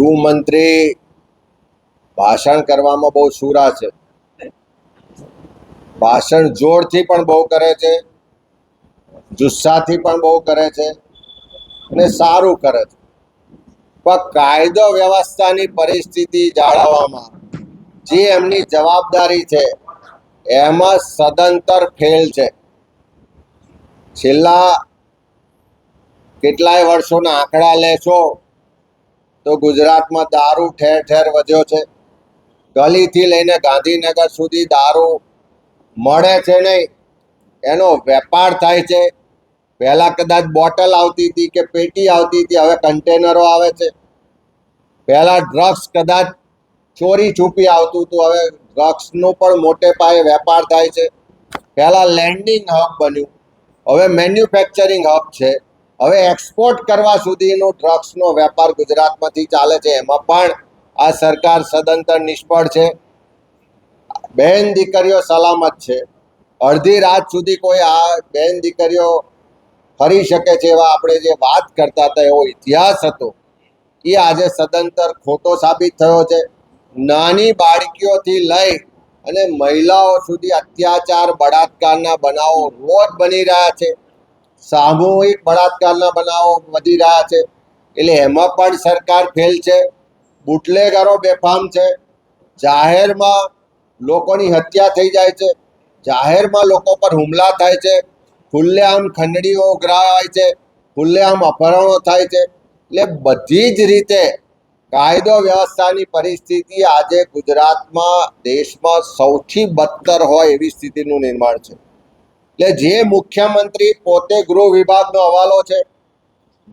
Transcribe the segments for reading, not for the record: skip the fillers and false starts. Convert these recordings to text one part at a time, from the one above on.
ગૃહમંત્રી ભાષણ કરવામાં બહુ સુરા છે. ભાષણ જોરથી પણ બહુ કરે છે, જુસ્સાથી પણ બહુ કરે છે અને સારું કરે છે. પણ કાયદો વ્યવસ્થાની પરિસ્થિતિ જાળવવામાં જે એમની જવાબદારી છે એમાં સદંતર ફેલ છે. છેલ્લા કેટલાય વર્ષોના આંકડા લેશો તો ગુજરાતમાં દારૂ ઠેર ઠેર વધ્યો છે. ગલીથી લઈને ગાંધીનગર સુધી દારૂ મળે છે નહીં, એનો વેપાર થાય છે. પહેલાં કદાચ બોટલ આવતી હતી કે પેટી આવતી હતી, હવે કન્ટેનરો આવે છે. પહેલાં ડ્રગ્સ કદાચ ચોરી છુપી આવતું હતું, હવે ડ્રગ્સનો પણ મોટે પાયે વેપાર થાય છે. પહેલાં લેન્ડિંગ હબ બન્યું, હવે મેન્યુફેક્ચરિંગ હબ છે. હવે એક્સપોર્ટ કરવા સુધીનો ડ્રગ્સનો વેપાર ગુજરાતમાંથી ચાલે છે. એમાં પણ આ સરકાર સદંતર નિષ્ફળ છે. બહેન દીકરીઓ સલામત છે. અડધી રાત સુધી કોઈ આ બહેન દીકરીઓ ફરી શકે છે એવા આપણે જે વાત કરતા હતા એવો ઇતિહાસ હતો, એ આજે સદંતર ખોટો સાબિત થયો છે. નાની બાળકીઓથી લઈ અને મહિલાઓ સુધી અત્યાચાર બળાત્કારના બનાવો રોજ બની રહ્યા છે. સામૂહિક બળાત્કારના બનાવો વધી રહ્યા છે. એટલે એમાં પણ સરકાર ફેલ છે. બુટલેગરો બેફામ છે. જાહેરમાં લોકોની હત્યા થઈ જાય છે, જાહેરમાં લોકો પર હુમલા થાય છે, ખુલ્લેઆમ ખંડણીઓ ઉઘરાવાય છે, ખુલ્લેઆમ અપહરણો થાય છે. એટલે બધી જ રીતે કાયદો વ્યવસ્થાની પરિસ્થિતિ આજે ગુજરાતમાં દેશમાં સૌથી બદતર હોય એવી સ્થિતિનું નિર્માણ છે. એટલે જે મુખ્યમંત્રી પોતે ગૃહ વિભાગનો હવાલો છે,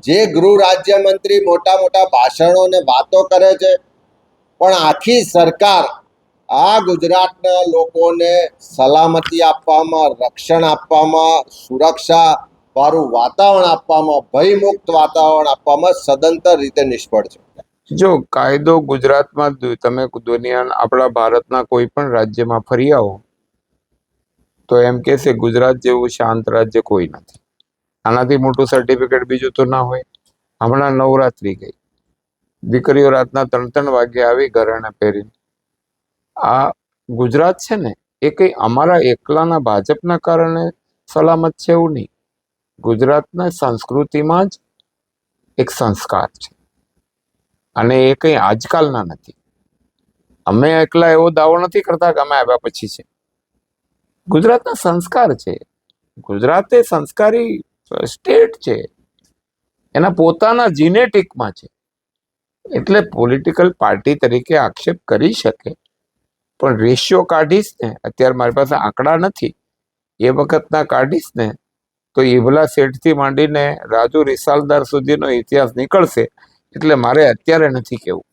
જે ગૃહ રાજ્યમંત્રી મોટા મોટા ભાષણો ને વાતો કરે છે, પણ આખી સરકાર આ ગુજરાતના લોકોને સલામતી આપવામાં, રક્ષણ આપવામાં, સુરક્ષા વાળું વાતાવરણ આપવામાં, ભયમુક્ત વાતાવરણ આપવામાં સદંતર રીતે નિષ્ફળ છે. જો કાયદો ગુજરાતમાં તમે દુનિયાના આપણા ભારતના કોઈ પણ રાજ્યમાં ફરી આવો તો એમ કહેશે ગુજરાત જેવું શાંત રાજ્ય કોઈ નથી. આનાથી મોટું સર્ટિફિકેટ બીજું તો ના હોય. હમણાં નવરાત્રી ગઈ, દીકરીઓ રાતના 3-3 વાગે આવી ઘરેણા પહેરીને. આ ગુજરાત છે ને એ કઈ અમારા એકલાના ભાજપના કારણે સલામત છે એવું નહીં. ગુજરાતના સંસ્કૃતિમાં જ એક સંસ્કાર છે અને એ કઈ આજકાલના નથી. અમે એકલા એવો દાવો નથી કરતા કે અમે આવ્યા પછી છે. ગુજરાતના સંસ્કાર છે. ગુજરાત એ સંસ્કારી સ્ટેટ છે, એના પોતાના જીનેટિકમાં છે. એટલે પોલિટિકલ પાર્ટી તરીકે આક્ષેપ કરી શકે, પણ રેશિયો કાઢીશ ને, અત્યારે મારી પાસે આંકડા નથી, એ વખતના કાઢીશ ને તો ઈવલા શેઠથી માંડીને રાજુ રિસાલદાર સુધીનો ઇતિહાસ નીકળશે. એટલે મારે અત્યારે નથી કેવું.